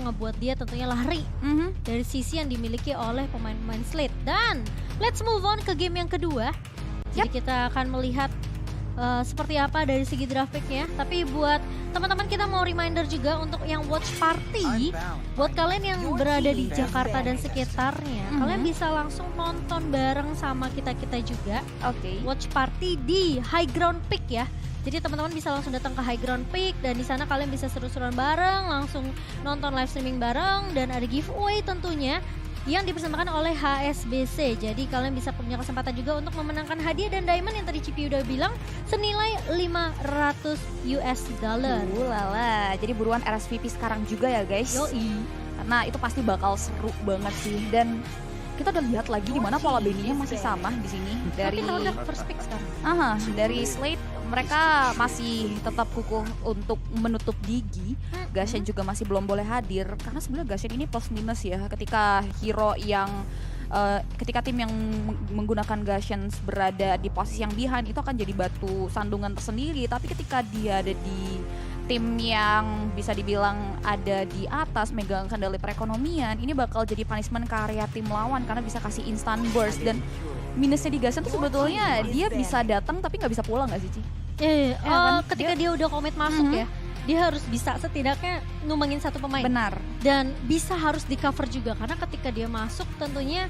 ngebuat dia tentunya lari dari sisi yang dimiliki oleh pemain-pemain Slate. Dan let's move on ke game yang kedua. Jadi kita akan melihat seperti apa dari segi grafiknya. Tapi buat teman-teman kita mau reminder juga untuk yang watch party, buat kalian yang berada di Jakarta dan sekitarnya, kalian bisa langsung nonton bareng sama kita-kita juga. Watch party di High Ground Peak ya. Jadi teman-teman bisa langsung datang ke High Ground Peak dan di sana kalian bisa seru-seruan bareng, langsung nonton live streaming bareng dan ada giveaway tentunya yang dipersembahkan oleh HSBC. Jadi kalian bisa punya kesempatan juga untuk memenangkan hadiah dan diamond yang tadi Cipi udah bilang senilai 500 US dollar. Lala, jadi buruan RSVP sekarang juga ya guys. Yoi. Karena itu pasti bakal seru banget sih. Dan kita udah lihat lagi di mana pola baninya masih sama di sini dari Tapi udah first pick sekarang. dari Slate mereka masih tetap kukuh untuk menutup gigi. Gashen juga masih belum boleh hadir karena sebenarnya Gashen ini plus minus ya ketika hero yang ketika tim yang menggunakan Gashen berada di posisi yang behind itu akan jadi batu sandungan tersendiri, tapi ketika dia ada di tim yang bisa dibilang ada di atas megang kendali perekonomian, ini bakal jadi punishment ke area tim lawan karena bisa kasih instant burst. Dan minusnya di Gashen tuh sebetulnya dia bisa datang tapi nggak bisa pulang nggak sih Ci? Ketika dia udah komit masuk ya, dia harus bisa setidaknya numbangin satu pemain. Benar. Dan bisa harus di cover juga karena ketika dia masuk tentunya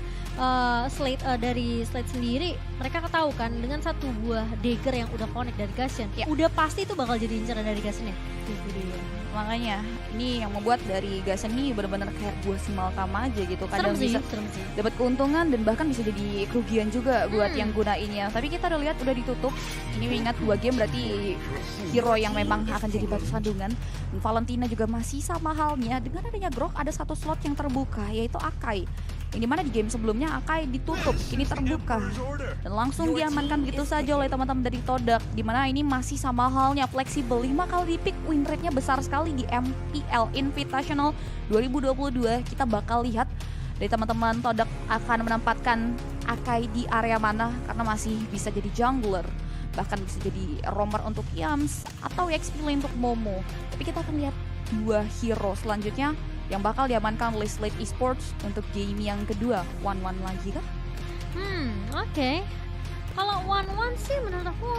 Slate dari Slate sendiri mereka ketahui kan dengan satu buah dagger yang udah connect dari Gashen, udah pasti itu bakal jadi incaran dari Gashen ya. Makanya ini yang membuat dari Gashen ini benar-benar kayak buah simalkama aja gitu. Kadang bisa dapat keuntungan dan bahkan bisa jadi kerugian juga buat yang gunainnya. Tapi kita udah lihat udah ditutup. Ini ingat 2 game berarti hero yang memang akan jadi batu sandungan. Dan Valentina juga masih sama halnya dengan adanya Grok ada satu slot yang terbuka yaitu Akai. Yang dimana di game sebelumnya Akai ditutup, ini terbuka dan langsung diamankan begitu saja oleh teman-teman dari Todak. Dimana ini masih sama halnya fleksibel, 5 kali di pick, win rate-nya besar sekali di MPL Invitational 2022. Kita bakal lihat dari teman-teman Todak akan menempatkan Akai di area mana karena masih bisa jadi jungler, bahkan bisa jadi roamer untuk Yams atau XP lane untuk Momo. Tapi kita akan lihat 2 hero selanjutnya yang bakal diamankan oleh Slate Esports untuk game yang kedua. 1-1 lagi kah? Oke. Kalau 1-1 sih menurut aku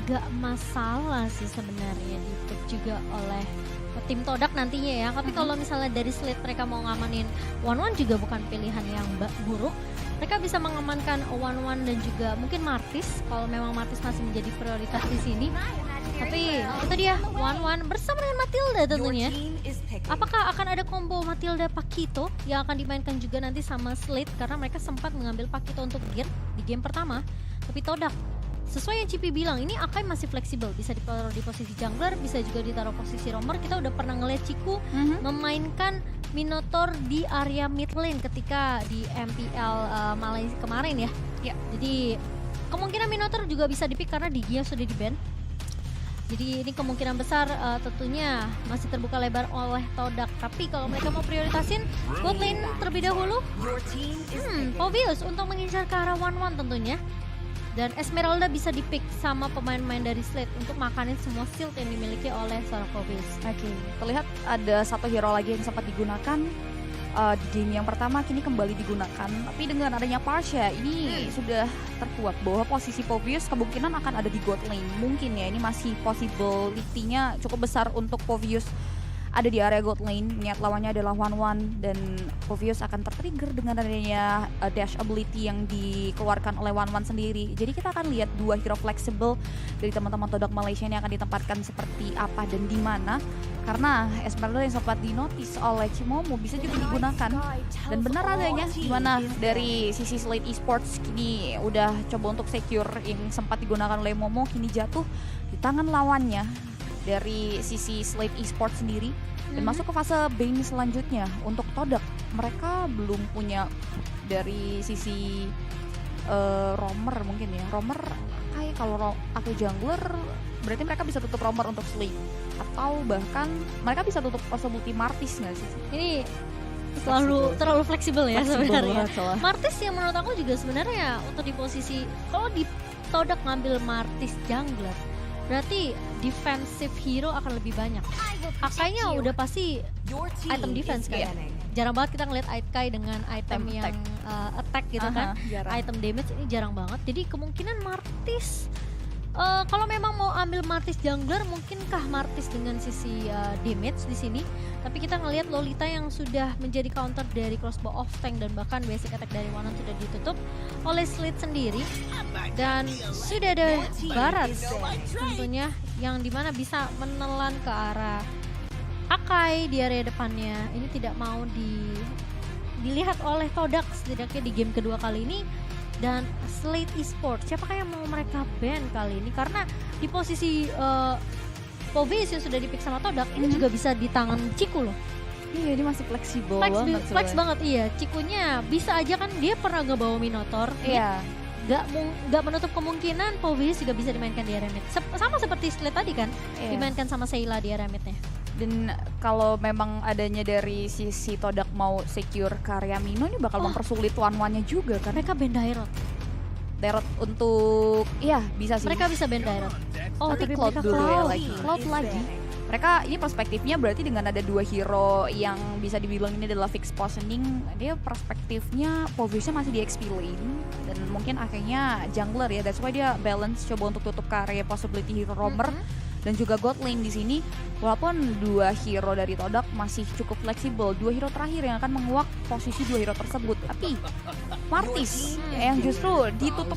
nggak masalah sih sebenarnya di-pick juga oleh tim Todak nantinya ya. Tapi kalau misalnya dari Slate mereka mau ngamanin 1-1 juga bukan pilihan yang buruk. Mereka bisa mengamankan 1-1 dan juga mungkin Martis kalau memang Martis masih menjadi prioritas di sini. Tapi itu dia 1-1 bersama dengan Matilda tentunya. Apakah akan ada combo Matilda Pakito yang akan dimainkan juga nanti sama Slate karena mereka sempat mengambil Pakito untuk gear di game pertama. Tapi Todak sesuai yang Cipi bilang ini Akai masih fleksibel, bisa ditaruh di posisi jungler, bisa juga ditaruh posisi roamer. Kita udah pernah ngeliat Ciku memainkan Minotaur di area mid lane ketika di MPL Malaysia kemarin ya. Jadi kemungkinan Minotaur juga bisa di-pick karena Digia sudah di-ban. Jadi ini kemungkinan besar tentunya masih terbuka lebar oleh Todak. Tapi kalau mereka mau prioritasin bot lane terlebih dahulu, Povius untuk mengincar ke arah 1-1 tentunya. Dan Esmeralda bisa di-pick sama pemain-pemain dari Slate untuk makanin semua shield yang dimiliki oleh seorang Povius. Terlihat ada satu hero lagi yang sempat digunakan di game yang pertama, kini kembali digunakan. Tapi dengan adanya Parsha ini sudah terkuat bahwa posisi Povius kemungkinan akan ada di god lane. Mungkin ya ini masih possibility-nya cukup besar untuk Povius ada di area god lane. Niat lawannya adalah 1-1 dan Povius akan tertrigger dengan adanya dash ability yang dikeluarkan oleh 1-1 sendiri. Jadi kita akan lihat 2 hero flexible dari teman-teman Todak Malaysia ini akan ditempatkan seperti apa dan di mana. Karena Esmeralda yang sempat dinotis oleh Cimomo bisa juga digunakan. Dan benar adanya gimana dari sisi Slate Esports kini udah coba untuk secure yang sempat digunakan oleh Momo kini jatuh di tangan lawannya dari sisi Slate Esports sendiri. Dan masuk ke fase bane selanjutnya untuk Todak. Mereka belum punya dari sisi roamer mungkin ya. Roamer kayak kalau aku jungler berarti mereka bisa tutup roamer untuk Slate. Atau bahkan mereka bisa tutup possibility Martis nggak sih? Ini terlalu fleksibel ya sebenarnya. Martis yang menurut aku juga sebenarnya untuk di posisi kalau di Todak ngambil Martis jungler berarti defensive hero akan lebih banyak. Akainya udah pasti item defense kan. Jarang banget kita ngeliat Kai dengan item yang attack gitu kan. Item damage ini jarang banget. Jadi kemungkinan Martis kalau memang mau ambil Martis jungler, mungkinkah Martis dengan sisi damage di sini? Tapi kita ngelihat Lolita yang sudah menjadi counter dari crossbow off tank dan bahkan basic attack dari Wanon sudah ditutup oleh Slade sendiri. Dan sudah ada Barat tentunya yang dimana bisa menelan ke arah Akai di area depannya. Ini tidak mau dilihat oleh Todak setidaknya di game kedua kali ini. Dan Slade Esports, siapakah yang mau mereka ban kali ini? Karena di posisi Povis yang sudah dipick sama Todak, ini juga bisa di tangan Ciku loh. Iya, dia masih fleksibel banget. Flex banget, iya. Cikunya bisa aja kan, dia pernah ngebawa Minotaur. Iya. Gak menutup kemungkinan Povis juga bisa dimainkan di area mid. Sama seperti Slade tadi kan, dimainkan sama Sheila di area midnya. Dan kalau memang adanya dari sisi Todak mau secure karya Mino, ini bakal mempersulit one-one-nya juga kan. Mereka ban Dairot. Dairot untuk, iya bisa sih. Mereka bisa ban Dairot. Oh tapi Cloud mereka dulu ya lagi. Cloud lagi. Mereka ini perspektifnya berarti dengan ada dua hero yang bisa dibilang ini adalah fixed positioning, dia perspektifnya Povisnya masih di XP lane dan mungkin akhirnya jungler ya. That's why dia balance coba untuk tutup karya possibility hero roamer. Dan juga God lane di sini, walaupun dua hero dari Todak masih cukup fleksibel, dua hero terakhir yang akan menguak posisi dua hero tersebut. Tapi Martis yang justru ditutup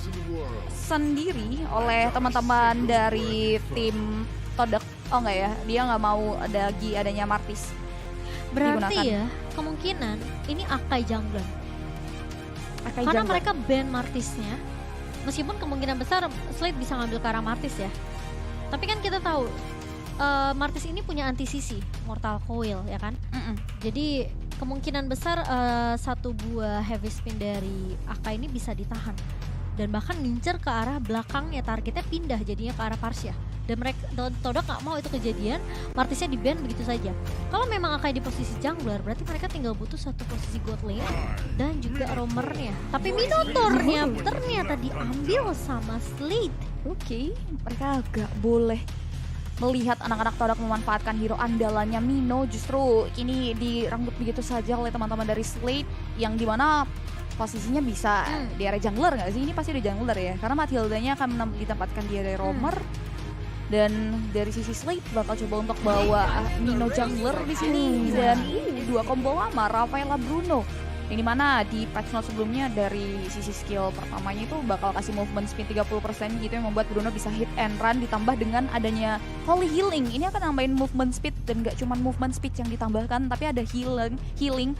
sendiri oleh teman-teman dari tim Todak. Oh enggak ya, dia nggak mau adanya Martis. Berarti ya kemungkinan ini Akai jungler. Karena mereka ban Martisnya, meskipun kemungkinan besar Slade bisa ngambil ke arah Martis ya. Tapi kan kita tahu Martis ini punya anti sisi Mortal Coil ya kan. Jadi kemungkinan besar satu buah heavy spin dari Akai ini bisa ditahan dan bahkan ngincer ke arah belakangnya, targetnya pindah jadinya ke arah Parsia. Dan mereka Todak nggak mau itu kejadian, Martisnya di ban begitu saja. Kalau memang Akai di posisi jungler, berarti mereka tinggal butuh satu posisi god lane dan juga roamernya. Tapi Minotaurnya ternyata diambil sama Slade. Oke, mereka gak boleh melihat anak-anak Todak memanfaatkan hero andalannya Mino. Justru kini direnggut begitu saja oleh teman-teman dari Slade, yang dimana posisinya bisa di area jungler nggak sih? Ini pasti di jungler ya, karena Matildanya akan ditempatkan di area roamer. Dan dari sisi Slade bakal coba untuk bawa Mino jungler di sini. Dan dua combo lama Rafaela Bruno, yang dimana di patch note sebelumnya dari sisi skill pertamanya itu bakal kasih movement speed 30% gitu, yang membuat Bruno bisa hit and run, ditambah dengan adanya Holy Healing. Ini akan nambahin movement speed, dan gak cuma movement speed yang ditambahkan, tapi ada healing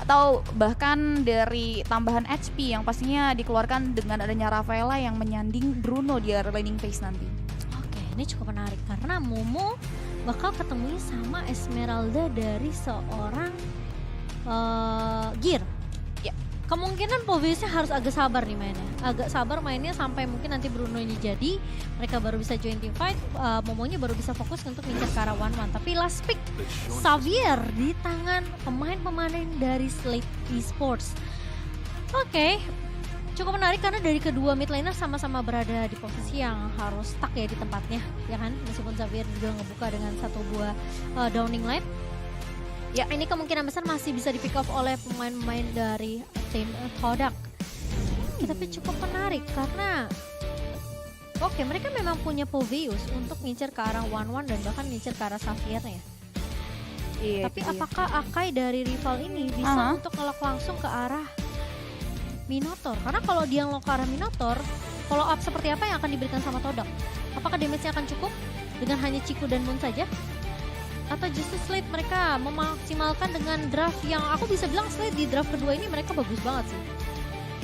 atau bahkan dari tambahan HP yang pastinya dikeluarkan dengan adanya Rafaela yang menyanding Bruno di area laning phase nanti. Oke, ini cukup menarik karena Momo bakal ketemu sama Esmeralda dari seorang Gear. Kemungkinan Povisnya harus agak sabar nih mainnya. Agak sabar mainnya sampai mungkin nanti Bruno ini jadi, mereka baru bisa join team fight, Momonya baru bisa fokus untuk ngincer ke arah 1-1. Tapi last pick Xavier di tangan pemain-pemain dari Slade Esports. Oke, cukup menarik karena dari kedua mid laner sama-sama berada di posisi yang harus stuck ya di tempatnya, ya kan? Meskipun Xavier juga ngebuka dengan satu buah downing light. Ya, ini kemungkinan besar masih bisa di pick off oleh pemain-pemain dari tim Todak. Tapi cukup menarik karena mereka memang punya Poveus untuk ngincer ke arah 1-1 dan bahkan ngincer ke arah Xaviernya. Tapi apakah Akai dari rival ini bisa untuk ngelok langsung ke arah Minotaur? Karena kalau dia ngelok ke arah Minotaur, follow up seperti apa yang akan diberikan sama Todak? Apakah damage-nya akan cukup dengan hanya Ciku dan Moon saja? Atau justru Slade mereka memaksimalkan dengan draft yang aku bisa bilang Slade di draft kedua ini mereka bagus banget sih.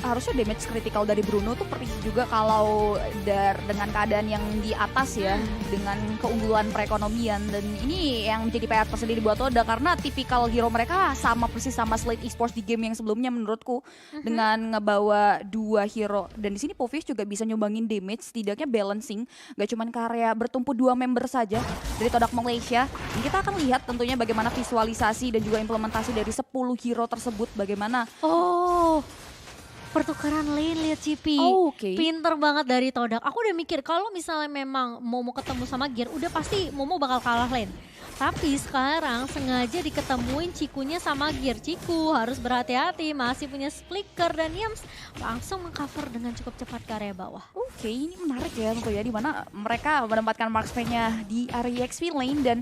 Harusnya damage critical dari Bruno tuh perih juga kalau dengan keadaan yang di atas ya, dengan keunggulan perekonomian. Dan ini yang menjadi PR tersendiri buat Todak karena tipikal hero mereka sama persis sama Slade Esports di game yang sebelumnya menurutku, dengan ngebawa dua hero. Dan di sini Povius juga bisa nyumbangin damage, setidaknya balancing, gak cuman karya bertumpu dua member saja dari Todak Malaysia. Dan kita akan lihat tentunya bagaimana visualisasi dan juga implementasi dari 10 hero tersebut bagaimana. pertukaran lane lihat Cipi. Oh, oke. Pinter banget dari Todak. Aku udah mikir kalau misalnya memang Momo ketemu sama Gear, udah pasti Momo bakal kalah lane. Tapi sekarang sengaja diketemuin Cikunya sama Gear. Ciku harus berhati-hati, masih punya Splicker dan Yams langsung mengcover dengan cukup cepat ke area bawah. Oke, ini menarik ya tentu ya, dimana mereka menempatkan marksman-nya di area XP lane dan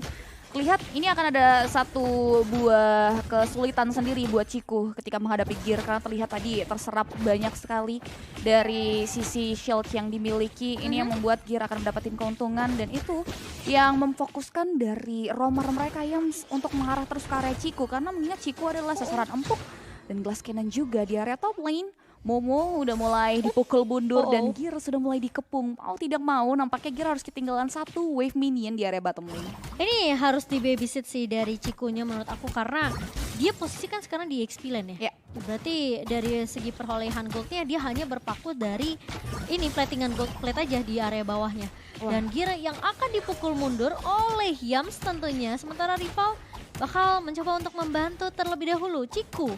lihat ini akan ada satu buah kesulitan sendiri buat Ciku ketika menghadapi Gear karena terlihat tadi terserap banyak sekali dari sisi shield yang dimiliki. Ini yang membuat Gear akan mendapatkan keuntungan dan itu yang memfokuskan dari roamer mereka yang untuk mengarah terus ke area Ciku karena mengingat Ciku adalah sasaran empuk dan Glass Cannon juga di area top lane. Momo udah mulai dipukul mundur dan Gear sudah mulai dikepung. Mau tidak mau nampaknya Gear harus ketinggalan satu wave minion di area bottom lane. Ini harus di babysit sih dari Cikunya menurut aku karena dia posisi kan sekarang di XP lane ya. Ya. Berarti dari segi perolehan goldnya dia hanya berpaku dari ini platingan gold plate aja di area bawahnya. Wah. Dan Gear yang akan dipukul mundur oleh Yams tentunya. Sementara rival bakal mencoba untuk membantu terlebih dahulu Ciku.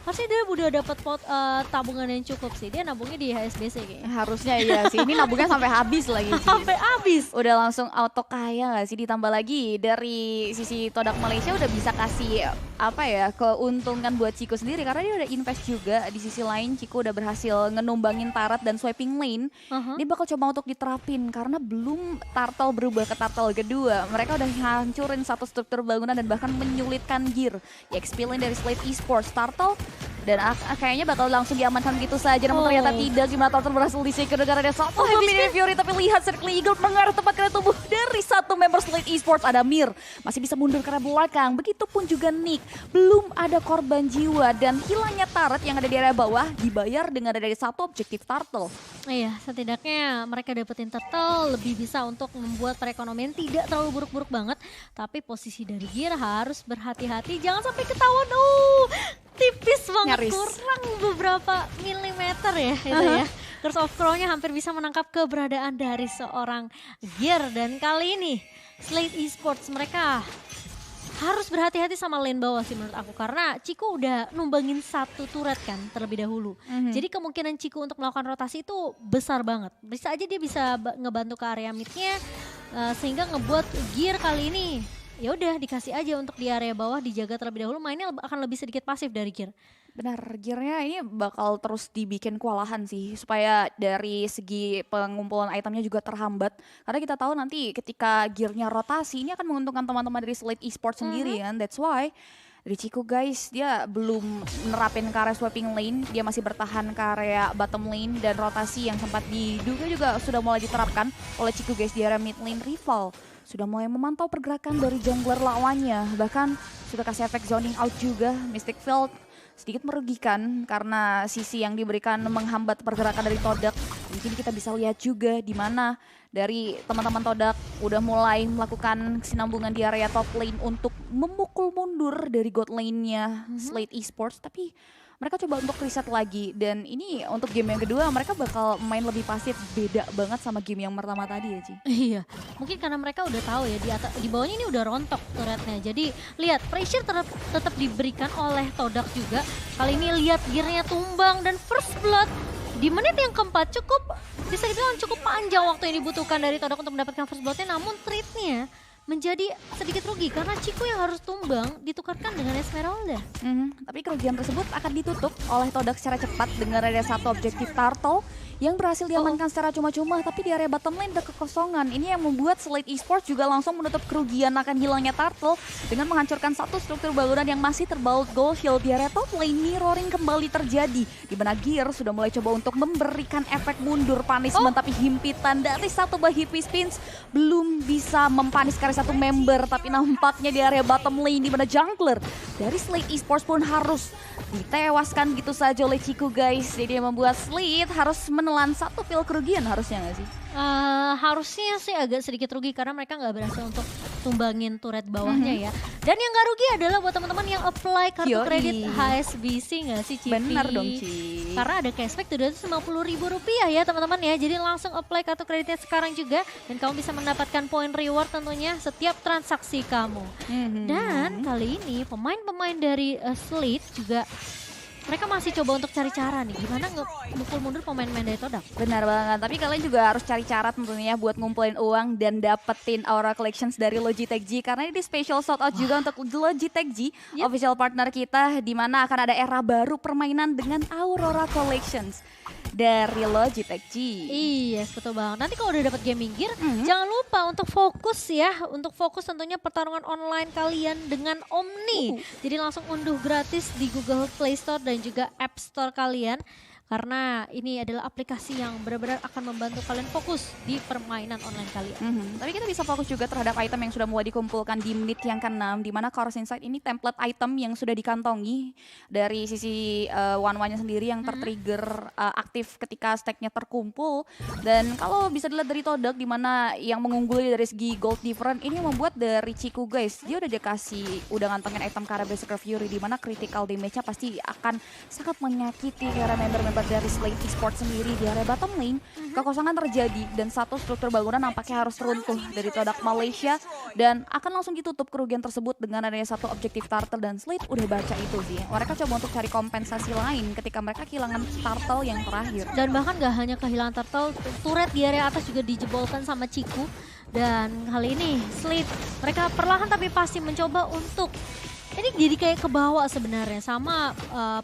Harusnya dia udah dapat tabungan yang cukup sih. Dia nabungnya di HSBC kayaknya. Harusnya iya sih, ini nabungnya sampai habis lagi sih. Sampai habis. Udah langsung auto kaya gak sih, ditambah lagi dari sisi Todak Malaysia udah bisa kasih apa ya keuntungan buat Ciku sendiri karena dia udah invest juga di sisi lain. Ciku udah berhasil ngenumbangin turret dan swiping lane. Dia bakal coba untuk diterapin karena belum turtle berubah ke turtle kedua. Mereka udah hancurin satu struktur bangunan dan bahkan menyulitkan Gear. Ya, XP lane dari Slate Esports turtle dan kayaknya bakal langsung diamankan gitu saja, namun ternyata tidak. Gimana Turtle berhasil di-secure dengan ada satu Heavy Minion Fury, tapi lihat Circle Eagle mengarah tepat ke tubuh dari satu member Slate Esports. Ada Mir, masih bisa mundur ke arah belakang, begitupun juga Nick. Belum ada korban jiwa dan hilangnya turret yang ada di area bawah dibayar dengan ada dari satu objektif Turtle. Iya, setidaknya mereka dapetin turtle lebih bisa untuk membuat perekonomian tidak terlalu buruk-buruk banget. Tapi posisi dari Gear harus berhati-hati, jangan sampai ketahuan. Tipis banget, Nyaris. kurang beberapa milimeter ya itu ya. Curse of Crow-nya hampir bisa menangkap keberadaan dari seorang Gear. Dan kali ini Slate Esports mereka harus berhati-hati sama lane bawah sih menurut aku. Karena Ciku udah numbangin satu turret kan terlebih dahulu. Jadi kemungkinan Ciku untuk melakukan rotasi itu besar banget. Bisa aja dia bisa ngebantu ke area mid-nya sehingga ngebuat Gear kali ini ya udah dikasih aja untuk di area bawah dijaga terlebih dahulu, mainnya akan lebih sedikit pasif dari Gear. Benar, Gear-nya ini bakal terus dibikin kewalahan sih supaya dari segi pengumpulan itemnya juga terhambat. Karena kita tahu nanti ketika Gear-nya rotasi ini akan menguntungkan teman-teman dari Slate Esports sendiri kan. That's why dari Ciku guys, dia belum nerapin ke area sweeping lane, dia masih bertahan ke area bottom lane dan rotasi yang sempat diduga juga sudah mulai diterapkan oleh Ciku guys di area mid lane. Rival sudah mulai memantau pergerakan dari jungler lawannya, bahkan sudah kasih efek zoning out juga. Mystic Field sedikit merugikan karena sisi yang diberikan menghambat pergerakan dari Todak. Mungkin kita bisa lihat juga di mana dari teman-teman Todak udah mulai melakukan kesinambungan di area top lane untuk memukul mundur dari god lane-nya Slate Esports, tapi mereka coba untuk reset lagi dan ini untuk game yang kedua mereka bakal main lebih pasif, beda banget sama game yang pertama tadi ya Ci. Iya, mungkin karena mereka udah tahu ya di bawahnya ini udah rontok turretnya. Jadi lihat pressure tetap diberikan oleh Todak juga. Kali ini lihat Gear-nya tumbang dan first blood di menit yang keempat cukup bisa dibilang cukup panjang waktu yang dibutuhkan dari Todak untuk mendapatkan first blood-nya, namun trade-nya menjadi sedikit rugi karena Ciku yang harus tumbang ditukarkan dengan Esmeralda. Tapi kerugian tersebut akan ditutup oleh Todak secara cepat dengan ada satu objektif Turtle yang berhasil diamankan secara cuma-cuma, tapi di area bottom lane ada kekosongan. Ini yang membuat Slate Esports juga langsung menutup kerugian akan hilangnya Turtle dengan menghancurkan satu struktur bangunan yang masih terbaut gold shield di area top lane. Mirroring kembali terjadi di mana Gear sudah mulai coba untuk memberikan efek mundur punishment, tapi himpitan dari satu buah hippie spins belum bisa mempanis karya satu member, tapi nampaknya di area bottom lane di mana jungler dari Slate Esports pun harus ditewaskan gitu saja oleh Ciku guys. Jadi yang membuat Slate harus menelan satu pil kerugian harusnya nggak sih? Harusnya sih agak sedikit rugi karena mereka nggak berhasil untuk tumbangin turret bawahnya ya. Dan yang nggak rugi adalah buat teman-teman yang apply kartu kredit HSBC nggak sih Cipi? Bener dong Ci. Karena ada cashback Rp250.000 ya teman-teman ya. Jadi langsung apply kartu kreditnya sekarang juga dan kamu bisa mendapatkan poin reward tentunya setiap transaksi kamu. Dan kali ini pemain-pemain dari Slate juga mereka masih coba untuk cari cara nih gimana mukul mundur pemain-pemain dari Todak. Benar banget, tapi kalian juga harus cari cara tentunya buat ngumpulin uang dan dapetin Aura Collections dari Logitech G. Karena ini special shout out juga untuk Logitech G, official partner kita, di mana akan ada era baru permainan dengan Aurora Collections dari Logitech G. Iya, betul banget. Nanti kalau udah dapat gaming gear, jangan lupa untuk fokus ya, untuk fokus tentunya pertarungan online kalian dengan Omni. Jadi langsung unduh gratis di Google Play Store dan juga App Store kalian. Karena ini adalah aplikasi yang benar-benar akan membantu kalian fokus di permainan online kalian. Tapi kita bisa fokus juga terhadap item yang sudah mulai dikumpulkan di menit yang ke-6, di mana Chorus Insight ini template item yang sudah dikantongi dari sisi one-one-nya sendiri yang tertrigger aktif ketika stacknya terkumpul. Dan kalau bisa dilihat dari Todak, di mana yang mengungguli dari segi gold different, ini yang membuat dari Ciku guys, dia udah ngantongin item Kara Berserker Fury, di mana critical damage-nya pasti akan sangat menyakiti karena member dari Slate Esports sendiri di area bottom lane. Kekosongan terjadi dan satu struktur bangunan nampaknya harus runtuh dari Todak Malaysia dan akan langsung ditutup kerugian tersebut dengan adanya satu objektif turtle, dan Slate udah baca itu sih. Mereka coba untuk cari kompensasi lain ketika mereka kehilangan turtle yang terakhir. Dan bahkan gak hanya kehilangan turtle, turret di area atas juga dijebolkan sama Ciku. Dan kali ini Slate mereka perlahan tapi pasti mencoba untuk ini jadi kayak kebawa sebenarnya sama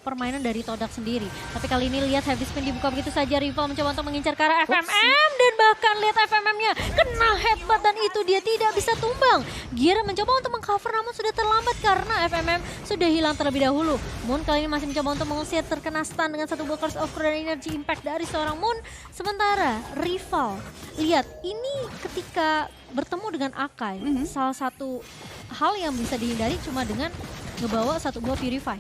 permainan dari Todak sendiri. Tapi kali ini lihat heavy spin dibuka begitu saja. Rival mencoba untuk mengincar ke arah FMM. Dan bahkan lihat FMM-nya kena headbutt dan itu dia tidak bisa tumbang. Gear mencoba untuk mengcover namun sudah terlambat karena FMM sudah hilang terlebih dahulu. Moon kali ini masih mencoba untuk mengusir, terkena stun dengan satu buah Curse of Crew dan energy impact dari seorang Moon. Sementara rival, lihat ini ketika bertemu dengan Akai, salah satu hal yang bisa dihindari cuma dengan ngebawa satu buah Purify.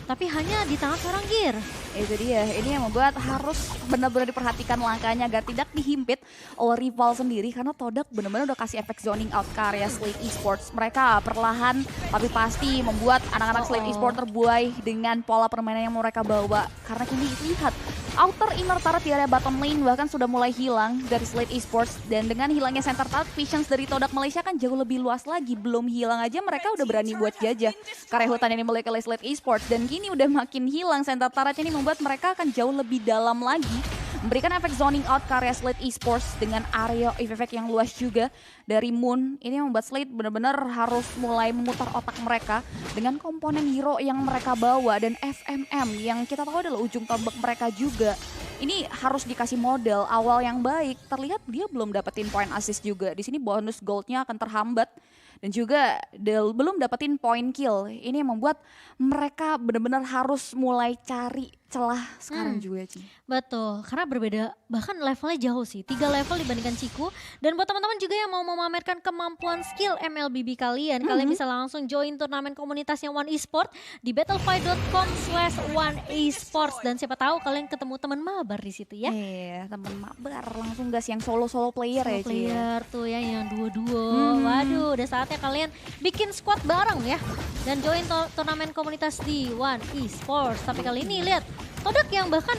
Tapi hanya di tangan seorang Gear. Itu dia, ini yang membuat harus benar-benar diperhatikan langkahnya agar tidak dihimpit oleh rival sendiri, karena Todak benar-benar udah kasih efek zoning out ke area Slate Esports. Mereka perlahan tapi pasti membuat anak-anak Slate Esports terbuai dengan pola permainan yang mereka bawa. Karena kini lihat, outer inner turret di area bottom lane bahkan sudah mulai hilang dari Slate Esports, dan dengan hilangnya center turret, visions dari Todak Malaysia kan jauh lebih luas lagi. Belum hilang aja mereka udah berani buat jajah karya hutan yang dimiliki oleh Slate Esports, dan kini udah makin hilang center turret ini membuat mereka akan jauh lebih dalam lagi, memberikan efek zoning out ke area Slate Esports dengan area efek yang luas juga dari Moon. Ini membuat Slate benar-benar harus mulai memutar otak mereka dengan komponen hero yang mereka bawa, dan FMM yang kita tahu adalah ujung tombak mereka juga. Ini harus dikasih modal awal yang baik. Terlihat dia belum dapetin point assist juga. Di sini bonus goldnya akan terhambat. Dan juga belum dapetin point kill. Ini yang membuat mereka benar-benar harus mulai cari celah sekarang juga, Ci. Betul, karena berbeda, bahkan levelnya jauh sih. 3 level dibandingkan Ciku. Dan buat teman-teman juga yang mau memamerkan kemampuan skill MLBB kalian, kalian bisa langsung join turnamen komunitasnya One Esport di battlefight.com/oneesports. Dan siapa tahu kalian ketemu teman mabar di situ ya. Iya, teman mabar langsung gas yang solo player ya, Ci. Player tuh ya, yang duo-duo. Waduh, udah saatnya kalian bikin squad bareng ya. Dan join turnamen komunitas di One Esports. Tapi kali ini lihat Todak yang bahkan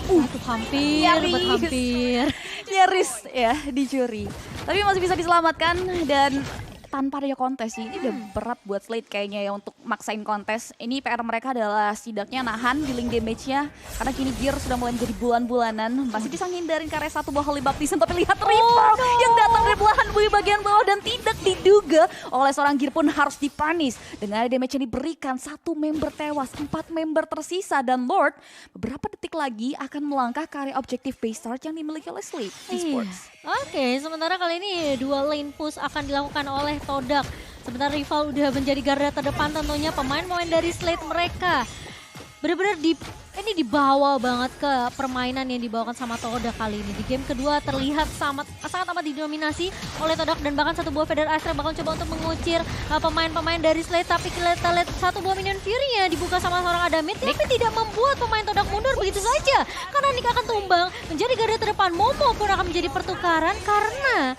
itu hampir, nyaris ya dicuri. Tapi masih bisa diselamatkan dan tanpa ada kontes sih. Ini udah berat buat Slate kayaknya ya untuk maksain kontes. Ini PR mereka adalah setidaknya nahan dealing damage-nya, karena kini Gear sudah mulai menjadi bulan-bulanan. Masih bisa ngindarin karya satu buah Holy Baptism, tapi lihat rival yang datang dari belahan bumi bagian bawah dan tidak diduga oleh seorang Gear pun harus dipanis. Dengan damage yang diberikan, 1 member tewas, 4 member tersisa, dan Lord beberapa detik lagi akan melangkah ke area objektif base start yang dimiliki oleh Slate Esports. Oke, sementara kali ini 2 lane push akan dilakukan oleh Todak. Sementara rival udah menjadi garda terdepan tentunya, pemain-pemain dari Slate mereka benar-benar ini dibawa banget ke permainan yang dibawakan sama Todak kali ini. Di game kedua terlihat sangat amat didominasi oleh Todak, dan bahkan satu buah Feather Astra bakal coba untuk mengucir pemain-pemain dari Slate. Tapi kita lihat satu buah minion Fury-nya dibuka sama seorang Adamit, tapi tidak membuat pemain Todak mundur begitu saja. Karena Nick akan tumbang menjadi garda terdepan. Momo pun akan menjadi pertukaran karena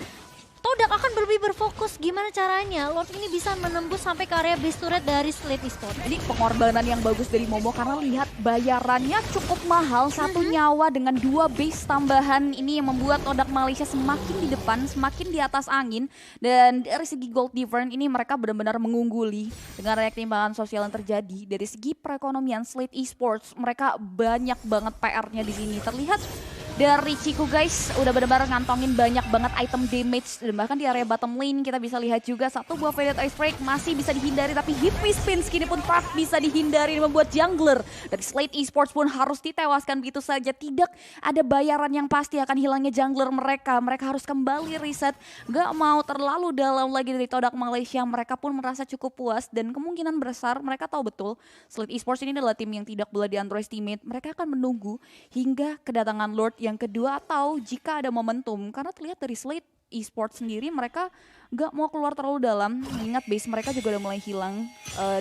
Todak akan lebih berfokus gimana caranya Lord ini bisa menembus sampai ke area base turret dari Slate Esports. Ini pengorbanan yang bagus dari Momo karena lihat bayarannya cukup mahal, satu nyawa dengan 2 base tambahan ini yang membuat Todak Malaysia semakin di depan, semakin di atas angin. Dan dari segi gold difference ini mereka benar-benar mengungguli dengan raya ketimpangan sosial yang terjadi. Dari segi perekonomian Slate Esports mereka banyak banget PR-nya di sini. Terlihat dari Ciku guys udah benar-benar ngantongin banyak banget item damage, dan bahkan di area bottom lane kita bisa lihat juga satu buah Faded Ice Break masih bisa dihindari, tapi Hippie Spin skin pun Park bisa dihindari dan membuat jungler dari Slate Esports pun harus ditewaskan begitu saja. Tidak ada bayaran yang pasti akan hilangnya jungler mereka harus kembali reset, gak mau terlalu dalam lagi dari Todak Malaysia. Mereka pun merasa cukup puas dan kemungkinan besar mereka tahu betul Slate Esports ini adalah tim yang tidak boleh di underestimate. Mereka akan menunggu hingga kedatangan Lord yang kedua atau jika ada momentum, karena terlihat dari Slate Esports sendiri mereka gak mau keluar terlalu dalam. Ingat base mereka juga udah mulai hilang.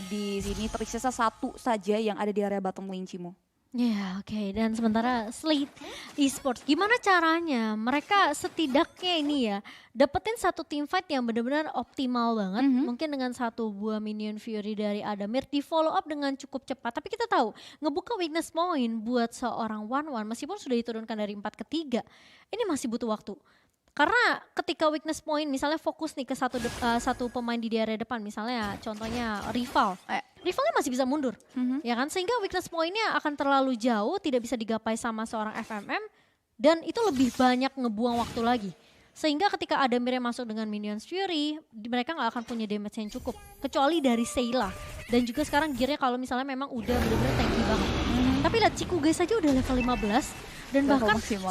Di sini tersisa satu saja yang ada di area bottom lane, Cimo. Ya, oke. Dan sementara Slate Esports, gimana caranya mereka setidaknya ini ya dapetin satu team fight yang benar-benar optimal banget. Mungkin dengan satu buah minion Fury dari Adamir di follow up dengan cukup cepat. Tapi kita tahu ngebuka weakness point buat seorang One meskipun sudah diturunkan dari 4 ke 3, ini masih butuh waktu. Karena ketika weakness point misalnya fokus nih ke satu pemain di area depan, misalnya contohnya rivalnya masih bisa mundur, ya kan, sehingga weakness pointnya akan terlalu jauh, tidak bisa digapai sama seorang FMM, dan itu lebih banyak ngebuang waktu lagi. Sehingga ketika Adamir masuk dengan Minions Fury, mereka nggak akan punya damage yang cukup, kecuali dari Sayla. Dan juga sekarang gearnya kalau misalnya memang udah bener-bener tanky banget. Tapi lihat Ciku guys aja udah level 15. Dan bahkan 90%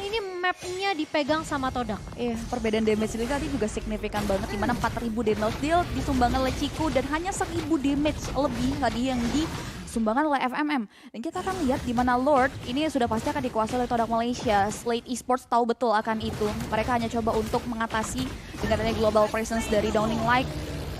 ini mapnya dipegang sama Todak. Iya, perbedaan damage ini tadi juga signifikan banget, dimana 4000 damage deal disumbangkan oleh Ciku dan hanya 1000 damage lebih tadi yang disumbangkan oleh FMM. Dan kita akan lihat di mana Lord ini sudah pasti akan dikuasai oleh Todak Malaysia. Slate Esports tahu betul akan itu. Mereka hanya coba untuk mengatasi dengan adanya global presence dari Downing Light,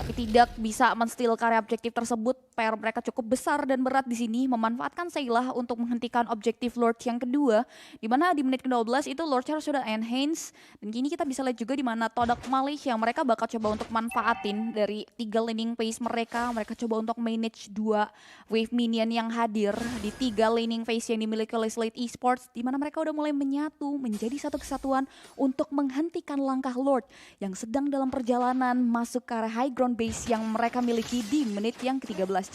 tapi tidak bisa men-steal karya objektif tersebut. PR mereka cukup besar dan berat di sini, memanfaatkan Sayla untuk menghentikan objektif Lord yang kedua, di mana di menit ke-12 itu Lord Charles sudah enhance. Dan kini kita bisa lihat juga di mana Todak Malaysia mereka bakal coba untuk manfaatin dari 3 laning phase mereka coba untuk manage 2 wave minion yang hadir di 3 laning phase yang dimiliki oleh Slate Esports, di mana mereka udah mulai menyatu menjadi satu kesatuan untuk menghentikan langkah Lord yang sedang dalam perjalanan masuk ke area high ground base yang mereka miliki di menit yang ke-13.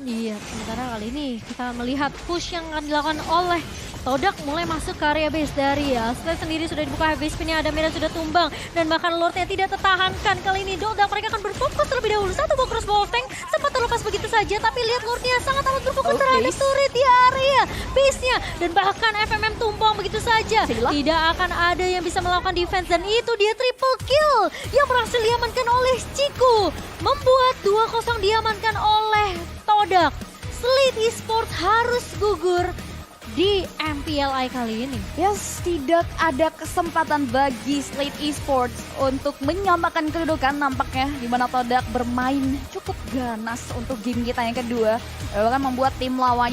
Iya, sementara kali ini kita melihat push yang akan dilakukan oleh Todak mulai masuk ke area base dari Slate sendiri sudah dibuka, base pinnya Adamir sudah tumbang dan bahkan Lordnya tidak tertahankan. Kali ini Todak mereka akan berfokus terlebih dahulu, satu buah crossbow tank sempat terlepas begitu saja, tapi lihat Lordnya sangat amat berfokus terhadap turret di area base-nya dan bahkan FMM tumbang begitu saja. Tidak akan ada yang bisa melakukan defense dan itu dia triple kill yang berhasil diamankan oleh Ciku, membuat 2-0 diamankan oleh Todak. Slate Esports harus gugur di MPLI kali ini. Yes, tidak ada kesempatan bagi Slate Esports untuk menyamakan kedudukan nampaknya, di mana Todak bermain cukup ganas untuk game kita yang kedua, bahkan membuat tim lawannya